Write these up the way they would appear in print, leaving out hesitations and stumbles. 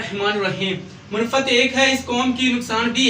बिस्मिल्लाहिर्रहमानिर्रहीम। मुनफत एक है इस कौम की, नुकसान भी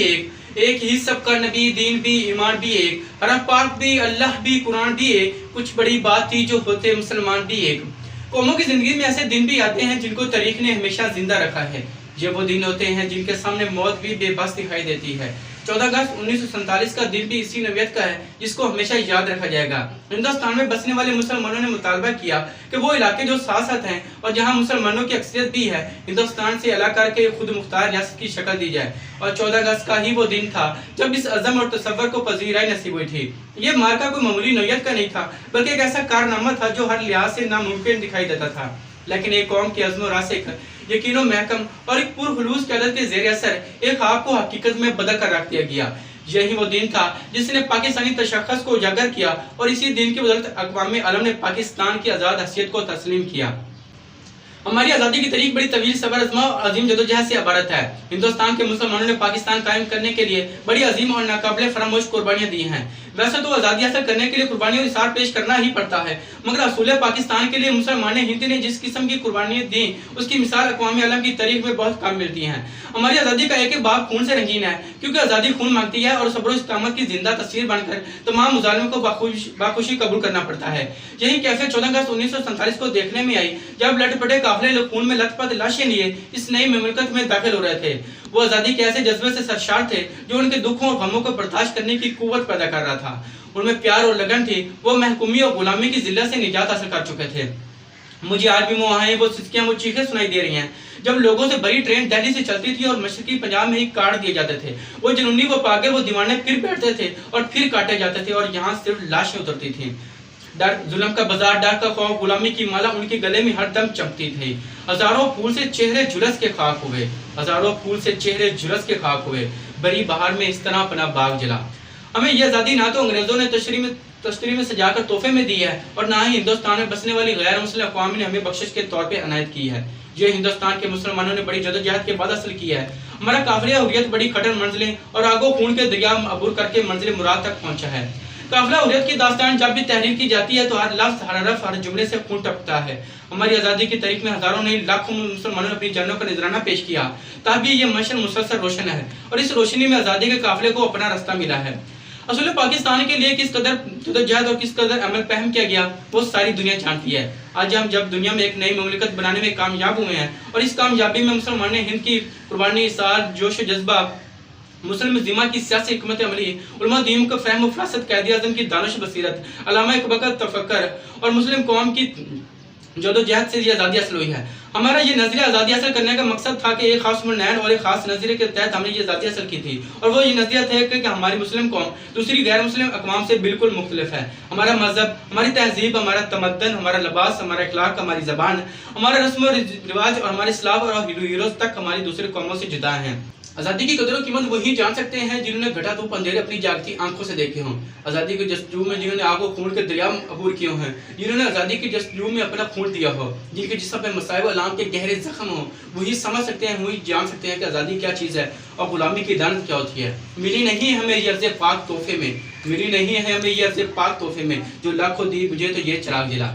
एक ही सबका नबी, दीन भी, ईमान भी एक, हरम पाक भी, अल्लाह भी, कुरान भी एक, कुछ बड़ी बात थी जो होते मुसलमान भी एक। कौमों की जिंदगी में ऐसे दिन भी आते हैं जिनको तारीख ने हमेशा जिंदा रखा है। ये वो दिन होते हैं जिनके सामने मौत भी बेबस दिखाई देती है। 14 अगस्त 1947 का दिन भी इसी नौयत का है जिसको हमेशा याद रखा जाएगा। हिंदुस्तान में बसने वाले मुसलमानों ने मुतालबा किया कि वो इलाके जो साथ साथ हैं और जहां मुसलमानों की अक्सरियत भी है, हिंदुस्तान से अलग करके खुद मुख्तार रियासत की शक्ल दी जाए। और 14 अगस्त का ही वो दिन था जब इस अज़म और तसव्वुर को पजीराई नसीब हुई थी। ये मार्का कोई मामूली नौयत का नहीं था, बल्कि एक ऐसा कारनामा था जो हर लिहाज से नामुमकिन दिखाई देता था। लेकिन एक कौम की अज़्म रासिक, यकीनो महकम और एक पुरखुलूस क़यादत के ज़ेर असर एक ख्वाब को हकीकत में बदल कर रख दिया गया। यही वो दिन था जिसने पाकिस्तानी तशख़्ख़ुस को उजागर किया और इसी दिन की बदौलत अक़वाम आलम ने पाकिस्तान की आज़ाद हैसियत को तस्लीम किया। हमारी आज़ादी की तारीख बड़ी तवील सबर अज़मा और अजीम जदोजहद से इबारत है। हिंदुस्तान के मुसलमानों ने पाकिस्तान कायम करने के लिए बड़ी अजीम और नाकाबिले फरामोश कुर्बानियाँ दी हैं। वैसे तो आज़ादी हासिल करने के लिए कुर्बानियों और इसार पेश करना ही पड़ता है, मगर असूल पाकिस्तान के लिए मुसलमान हिंद ने जिस किस्म की कुर्बानियाँ दी उसकी मिसाल अक़वाम आलम की तारीख में बहुत कम मिलती हैं। हमारी आज़ादी का एक बाब खून से रंगीन है, क्योंकि आज़ादी खून मांगती है और सब्र इस्तिक़ामत की जिंदा तस्वीर बनकर तमाम मुजालिमों को बाखुशी कबूल करना पड़ता है। यही कैफियत 14 अगस्त 1947 को देखने में आई जब लटपटे काफिले लोग खून में लथपथ लाशें लिए इस नई मुमलिकत में दाखिल हो रहे थे। वो आज़ादी के ऐसे जज्बे से सरशार थे जो उनके दुखों और गमों को बर्दाश्त करने की कुव्वत पैदा कर रहा था। उनमें प्यार और लगन थी। वो महकूमी और गुलामी की जिल्लत से निजात हासिल कर चुके थे। मुझे आज भी वो आए वो सिसकियां वो चीखें सुनाई दे रही हैं जब लोगों से बड़ी ट्रेन दिल्ली से चलती थी और मशरकी पंजाब में ही काट दिए जाते थे। वो जुनूनी वो पागल वो दीवाने फिर बैठते थे और फिर काटे जाते थे और यहाँ सिर्फ लाशें उतरती थी। डर जुल्म का बाजार, डर का खौफ, गुलामी की माला उनके गले में हरदम चमकती थी। हजारों फूल से चेहरे झुलस के खाक हुए, हजारों फूल से चेहरे झुलस के खाक हुए। बड़ी बहार में इस तरह अपना बाग जला। हमें यह आज़ादी ना तो अंग्रेजों ने तशरी में सजाकर तोहफे में दी है और ना ही हिंदुस्तान में बसने वाली गैर मुस्लिम अक़वाम ने हमें बख्शिश के तौर पे अनायत की है। ये हिंदुस्तान के मुसलमानों ने बड़ी जदोजहद के बाद हासिल किया है। हमारा काफिला हुर्रियत बड़ी कठिन मंजिलें और आगो खून के दरिया अबूर करके मंजिल मुराद तक पहुंचा है। काफिला हुर्रियत की दास्तान जब भी तहरीर की जाती है तो हर लफ्ज़, हर हरफ, हर जुमले से खून टपकता है। हमारी आज़ादी की तारीख में हजारों नहीं लाखों मुसलमानों ने अपनी जानों का नजराना पेश किया, तभी ये मशअल मुसलसल रोशन है और इस रोशनी में आज़ादी के काफिले को अपना रास्ता मिला है। असूल पाकिस्तान के लिए किस कदर जदोजहद और किस कदर अमल पहम किया गया वो सारी दुनिया जानती है। आज हम जब दुनिया में एक नई मुमलिकत बनाने में कामयाब हुए हैं और इस कामयाबी में मुसलमान हिंद की कुर्बानी, इसार, जोश जज्बा, मुस्लिम ज़िमा की सियासी हिकमत अमली, उलमा दीन का फ़हम व फ़रासत, क़ायद आज़म की दानिश बसीरत, अल्लामा इक़बाल तफ़क्कुर और मुस्लिम कौम की जदोजहद से ये आज़ादी हासिल हुई है। हमारा ये नजरिया आज़ादी हासिल करने का मकसद था कि एक खास मुनैन और एक खास नजरिए के तहत हमने ये आज़ादी हासिल की थी और वो ये नजरिया था कि हमारी मुस्लिम कौम दूसरी गैर मुस्लिम अक़वाम से बिल्कुल मुख्तलिफ है। हमारा मजहब, हमारी तहजीब, हमारा तमद्दन, हमारा लिबास, हमारा अखलाक, हमारी ज़बान, हमारा रस्म और रिवाज और हमारे इस्लाम और हीरोज़ तक हमारी दूसरी कौमों से जुदा हैं। आज़ादी की कदर और कीमत वही जान सकते हैं जिन्होंने घटा धूप अंधेरे अपनी जागती आंखों से देखे हों। आज़ादी के जस्तजू में जिन्होंने आगो खून के दरिया अबूर किए हैं, जिन्होंने आज़ादी के जस्तजू में अपना खून दिया हो, जिनके जिस्म पे मसाइब अलाम के गहरे जख्म हो, वही समझ सकते हैं, वही जान सकते हैं कि आज़ादी क्या चीज़ है और गुलामी की दानत क्या होती है। मिली नहीं हमें ये अर्ज़ पाक तोहफे में, मिली नहीं है हमें ये अर्ज़ पाक तोहफे में, जो लाखों दी मुझे तो ये चिराग जिला।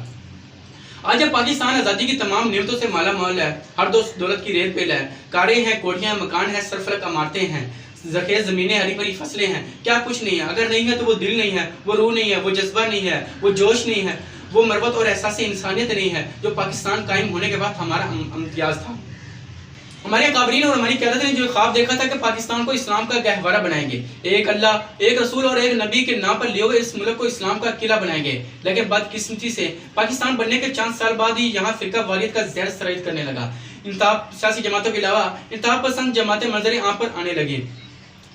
आज जब पाकिस्तान आज़ादी की तमाम नियमतों से माला माल है, हर दौलत की रेल पेल है, कारें हैं, कोठियाँ, मकान है, सरफलक इमारतें हैं, ज़ख़ीर ज़मीनें, हरी भरी फसलें हैं, क्या कुछ नहीं है। अगर नहीं है तो वो दिल नहीं है, वो रूह नहीं है, वो जज्बा नहीं है, वो जोश नहीं है, वो मरवत और एहसास इंसानियत नहीं है जो पाकिस्तान कायम होने के बाद हमारा इम्तियाज़ था। हमारे काबरीन और हमारी क़यादत ने जो ख्वाब देखा था कि पाकिस्तान को इस्लाम का गहवारा बनाएंगे, एक अल्लाह, एक रसूल और एक नबी के नाम पर लिए हुए इस मुल्क को इस्लाम का किला बनाएंगे। लेकिन बदकिस्मती से पाकिस्तान बनने के चंद साल बाद ही यहाँ फ़िरका वारियत का ज़हर सरायत करने लगा। इंतहाब सियासी जमातों के अलावा इंतहाब पसंद जमातें मंजर आम पर आने लगी।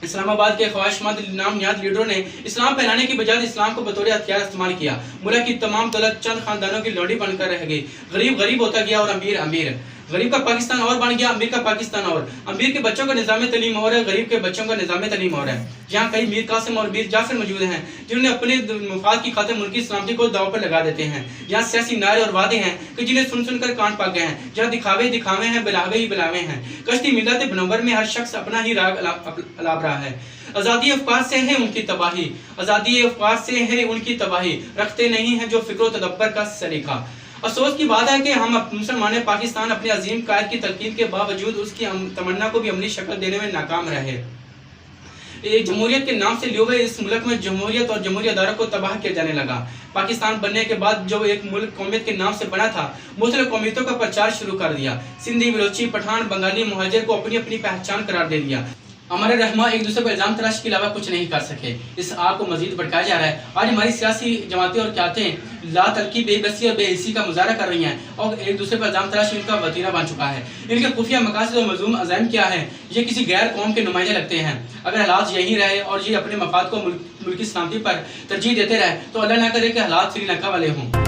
इस्लामाबाद के ख्वाहिशमंद नामनियाद लीडरों ने इस्लाम फैलाने की बजाय इस्लाम को बतौर हथियार इस्तेमाल किया। मुल्क की तमाम दौलत चंद खानदानों की लौड़ी बनकर रह गई। गरीब गरीब होता गया और अमीर अमीर। गरीब का पाकिस्तान और बन गया, अमीर का पाकिस्तान और। अमीर के बच्चों का निज़ाम तलीम और है, गरीब के बच्चों का निज़ाम तलीम और है। यहाँ कई मीर कासिम और मीर जाफर मौजूद हैं जिन्होंने अपने मुफाद की खातिर मुल्की सलामती को दाव पर लगा देते हैं। यहाँ सियासी नारे और वादे हैं कि जिन्हें सुन सुनकर कान पक गए हैं। जहाँ दिखावे दिखावे हैं, बिलावे ही बिलावे हैं। कश्ती मिलत बनवर में हर शख्स अपना ही राग अलाप रहा है। आज़ादी अफकार से है उनकी तबाही, आज़ादी अफकार से है उनकी तबाही, रखते नहीं है जो फिक्र तदब्बर का सलीका। افسوس کی بات ہے کہ ہم مسلمان پاکستان اپنے عظیم قائد کی تلقین کے باوجود اس کی تمنا کو بھی عملی شکل دینے میں ناکام رہے۔ جمہوریت کے نام سے لیے ہوئے اس ملک میں جمہوریت اور جمہوری اداروں کو تباہ کیا جانے لگا۔ پاکستان بننے کے بعد جو ایک ملک قومیت کے نام سے بنا تھا، مختلف قومیتوں کا پرچار شروع کر دیا۔ سندھی، بلوچی، پٹھان، بنگالی، مہاجر کو اپنی اپنی پہچان قرار دے دیا۔ ہمارے رہنما ایک دوسرے پر الزام تراشی کے علاوہ کچھ نہیں کر سکے۔ اس آگ کو مزید بھڑکایا جا رہا ہے۔ آج ہماری سیاسی جماعتیں اور قیادتیں لا تلقی، بے بسی اور بے حسی کا مظاہرہ کر رہی ہیں اور ایک دوسرے پر الزام تراشی ان کا وتیرہ بن چکا ہے۔ ان کے خفیہ مقاصد اور مذموم عزائم کیا ہے؟ یہ کسی غیر قوم کے نمائندے لگتے ہیں۔ اگر حالات یہی رہے اور یہ اپنے مفاد کو ملکی سلامتی پر ترجیح دیتے رہے تو اللہ نہ کرے کہ حالات سری لنکا والے ہوں۔